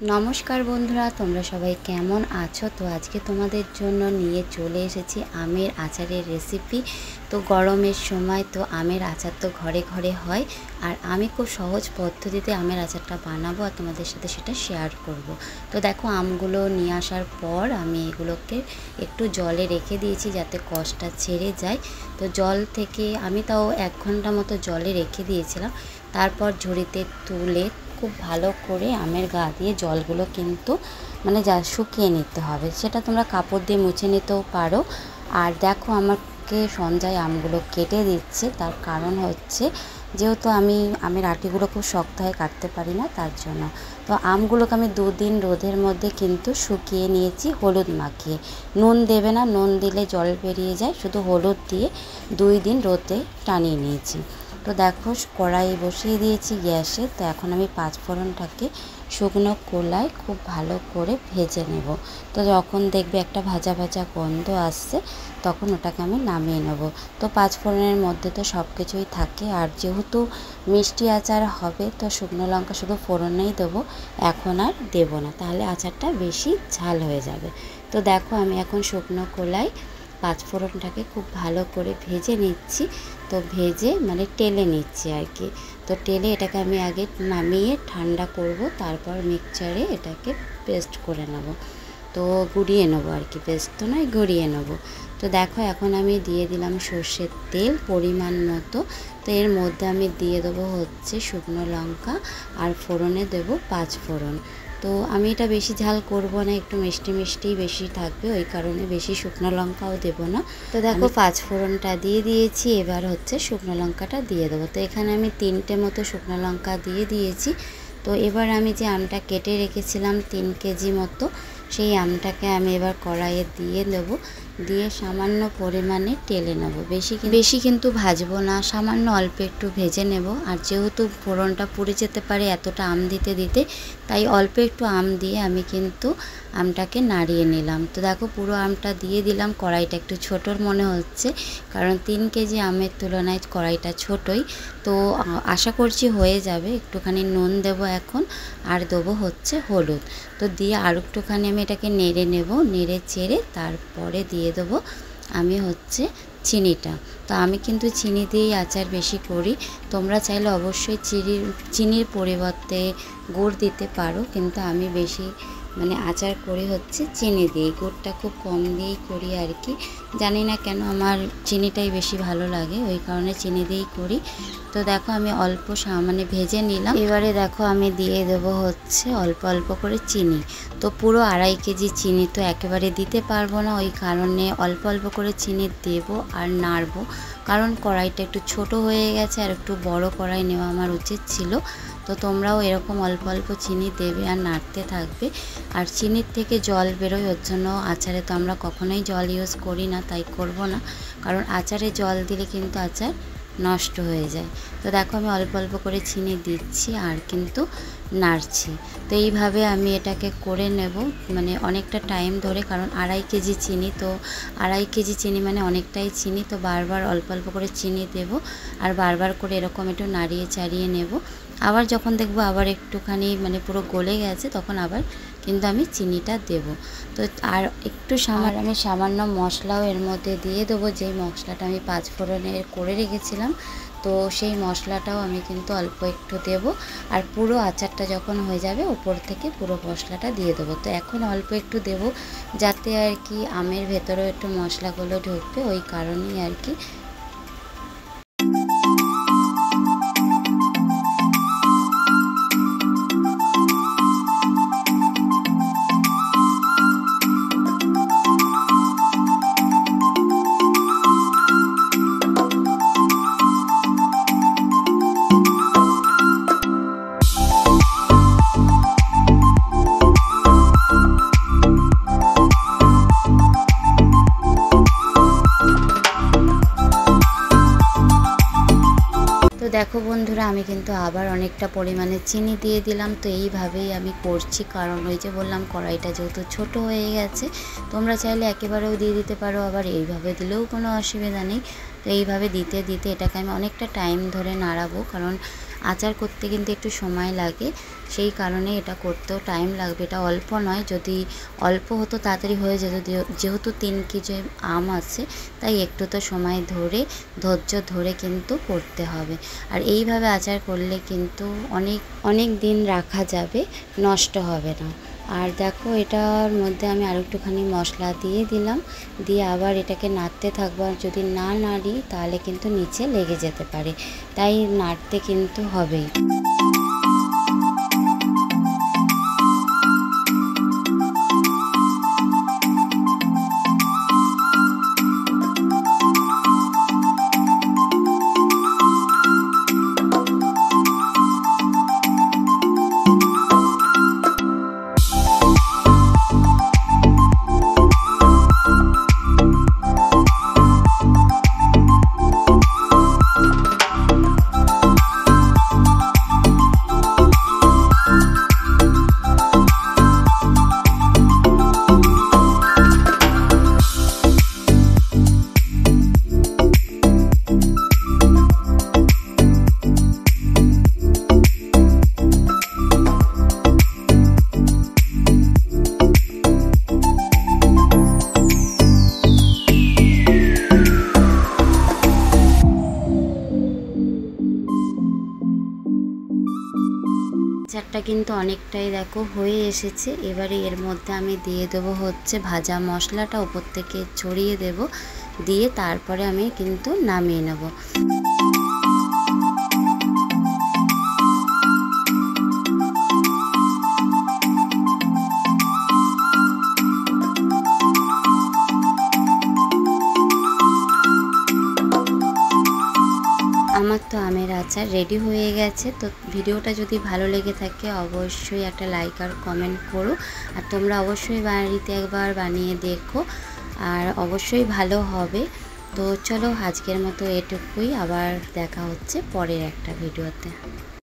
नमस्कार बंधुरा तोमरा सबाई केमन आछो। तो आज के तुम्हादेर जोन्नो निये चले एसेछि आमेर आचारेर रेसिपि। तो गरमेर समय तो आमेर आचार तो घरे घरे हय और आमी खूब सहज पद्धतिते आमेर आचारटा बानाबो और तोमादेर साथे सेटा शेयार करब। तो देखो आमगुलो निये आसार पर आमी एगुलोके एकटु जले रेखे दिएछि जाते कषटा छेड़े जाय। तो जल थेके आमी ताओ 1 घंटा मतो जले रेखे दिएछिलाम। तारपर झुड़िते तुले खूब भालो करे आमेर गा दिए जलगुलो किन्तु माने जा शुकिये निते हबे, सेटा तोमरा कापड़ दिए मुछे नितेও पारो। और देखो आमाके सঞ্জয় आमगुलो केटे दिচ্ছে, तार कारण हच्छे जेहेतु आमी आमेर आटिगुलो खूब शक्त हय काटते पारी ना तार जोन्नो। तो आमगुलोके आमी 2 दिन रोदेर मध्य किन्तु शुकिये निয়েছি हलुद माखिए। नुन देबे ना, नुन दिले जल बेरिये जाय, शुधु हलुद दिए 2 दिन रोदे टानिয়ে নিয়েছি। तो देखो कड़ाई बसिए दिएछि गैसे। तो एखन आमी पाँचफोड़नटाके शुकनो कोलाय खूब भालो करे भेजे नेब। तो जखन देखबे एकटा भाजा भाजा गन्ध आसছে तखन ओटाके आमी नामिয়ে नेब। तो पाँचफोड़नेर मध्य तो सब किछुई थाके और जेहेतु मिष्टि आचार हबे तो शुकनो लंका शुधु फोड़नेই देब, एखन आर देब ना, ताहले आचारटा बेशी झाल हये जाबे। तो देखो आमी एखन शुकनो कोलाय पाँचफोड़नटाके खूब भालो करे भेजे निচ্ছি। तो भेजे माने टेले निচ্ছি आर कि। तो टेले एटाके आमी आगे नामिয়ে ঠান্ডা করব, তারপর মিক্সচারে এটাকে পেস্ট করে নেব। তো গুঁড়িয়ে নেব আর কি, পেস্ট তো নয় গুঁড়িয়ে নেব। তো দেখো এখন আমি দিয়ে দিলাম সরষের তেল পরিমাণ মতো। তো এর মধ্যে আমি দিয়ে দেবো হচ্ছে শুকনো লঙ্কা আর ফোড়নে দেব 5 ফোড়ন। तो आमी एटा बेशी झाल करब ना, एकटु मिष्टि मिष्टि बेशी थाकबे, ओई कारणे बेशी शुकनो लंकाओ देब ना। तो देखो 5 फोड़नटा दिए दिएछि, एबार हच्छे शुकनो लंकाटा दिए देबो। तो एखाने आमी 3टे मतो शुकनो लंका दिए दिएछि। तो एबार आमी जे आमटा केटे रेखेछिलाम 3 केजी मतो, सेई आमटाके आमी एबार कड़ाइये दिए देब। दिए सामान्य परिमाणे टेले नेब, बेशी किन्तु भाजबो ना, सामान्य अल्प एकटु भेजे नेब। और जेहेतु फोड़नटा पुड़े जेते पारे एतटा आम दिते दिते, ताई अल्प एकटु आम दिए आमी किन्तु आमटाके नाड़िये निलाम। तो देखो पुरो आमटा दिए दिलाम। कड़ाइटा एकटु छोटो मने हच्छे कारण 3 केजी आमेर तुलनाय कड़ाइटा छोटोई। तो आशा करछि हये जाबे। एकटुखानि नुन देबो एखन और देबो हच्छे हलुद। तो दिए आर एकटुखानि आमी एटाके नेड़े नेब, नेड़े चेड़े तारपरे दिए देबो आमी हच्छे चिनिटा। तो आमी किन्तु चिनी दिएई आचार बेशी करी, तोमरा चाइले अवश्यई चिनिर परिबर्ते गुड़ दिते पारो, किन्तु आमी बेशी माने आचार करी हच्छे चिनी दिए, गुड़टा खूब कम दिएई करी आर कि। जानि ना केन आमार चिनिटाई बेशी भालो लागे, ओई कारणे चिनी दिएई करी। तो देखो आमी अल्प माने भेजे निलाम। एबारे देखो आमी दिए देबो हच्छे अल्प अल्प करे चिनी। तो पुरो 2.5 केजी चिनी तो एकेबारे दिते पारबो ना, ओई कारणे अल्प अल्प करे चिनी देबो और नाड़बो, कारण कड़ाइटा एकटु छोटो हये गेछे और एकटु बड़ो कड़ाई नेওয়া आमार उचित छिलो। तो तोमराও এরকম অল্প অল্প চিনি দেবে আর নাড়তে থাকবে। আর চিনির থেকে জল বেরোয়, ওর জন্য আচারে তো আমরা কখনোই জল ইউজ করি না, তাই করব না, কারণ আচারে জল দিলে কিন্তু আচার নষ্ট হয়ে যায়। তো দেখো আমি অল্প অল্প করে চিনি দিচ্ছি আর কিন্তু নাড়ছি। তো এইভাবে আমি এটাকে করে নেব, মানে অনেকটা টাইম ধরে, কারণ 2.5 কেজি চিনি। তো 2.5 কেজি চিনি মানে অনেকটাই চিনি। তো বারবার অল্প অল্প করে চিনি দেব আর বারবার করে এরকম একটু নাড়িয়ে চাড়িয়ে নেব। আবার যখন দেখব আবার একটুখানি মানে পুরো গলে গেছে, তখন আবার কিন্তু আমি চিনিটা দেব। তো আর একটু আমি সামান্য মশলাও এর মধ্যে দিয়ে দেবো, যেই মশলাটা আমি 5 ফোড়নের করে রেখেছিলাম। তো সেই মশলাটাও আমি কিন্তু অল্প একটু দেব। আর পুরো আচারটা যখন হয়ে যাবে উপর থেকে পুরো মশলাটা দিয়ে দেবো। তো এখন অল্প একটু দেব যাতে আর কি আমের ভেতরেও একটু মশলাগুলো ঢুকবে, ওই কারণেই আর কি। तो देखो बंधुरा आमी किन्तु आबार अनेकटा परिमाणे चीनी दिए दिलाम। तो এইভাবেই আমি করছি, কারণ ওই যে বললাম কড়াইটা যেহেতু ছোট হয়ে গেছে, তোমরা চাইলে একেবারেও দিয়ে দিতে পারো, আবার এইভাবে দিলেও কোনো অসুবিধা নেই। তো এইভাবে দিতে দিতে এটাকে আমি অনেকটা টাইম ধরে নাড়াবো, কারণ আচার করতে কিন্তু একটু সময় লাগে, সেই কারণে এটা করতেও টাইম লাগবে। এটা অল্প নয়, যদি অল্প হতো তাড়াতাড়ি হয়ে যেত, যেহেতু 3 কেজি আম আছে তাই একটু তো সময় ধরে ধৈর্য ধরে কিন্তু করতে হবে। আর এইভাবে আচার করলে কিন্তু অনেক দিন রাখা যাবে, নষ্ট হবে না। আর দেখো এটার মধ্যে আমি আর একটুখানি মশলা দিয়ে দিলাম, দিয়ে আবার এটাকে নাড়তে থাকবো। আর যদি না নাড়ি তাহলে কিন্তু নিচে লেগে যেতে পারে, তাই নাড়তে কিন্তু হবেই। আচারটা কিন্তু অনেকটাই দেখো হয়ে এসেছে। এবারে এর মধ্যে আমি দিয়ে দেবো হচ্ছে ভাজা মশলাটা, উপর থেকে ছড়িয়ে দেব, দিয়ে তারপরে আমি কিন্তু নামিয়ে নেব। আমার তো আমের আচার রেডি হয়ে গেছে। তো ভিডিওটা যদি ভালো লেগে থাকে অবশ্যই একটা লাইক আর কমেন্ট করো, আর তোমরা অবশ্যই বাড়িতে একবার বানিয়ে দেখো, আর অবশ্যই ভালো হবে। তো চলো আজকের মতো এটুকুই, আবার দেখা হচ্ছে পরের একটা ভিডিওতে।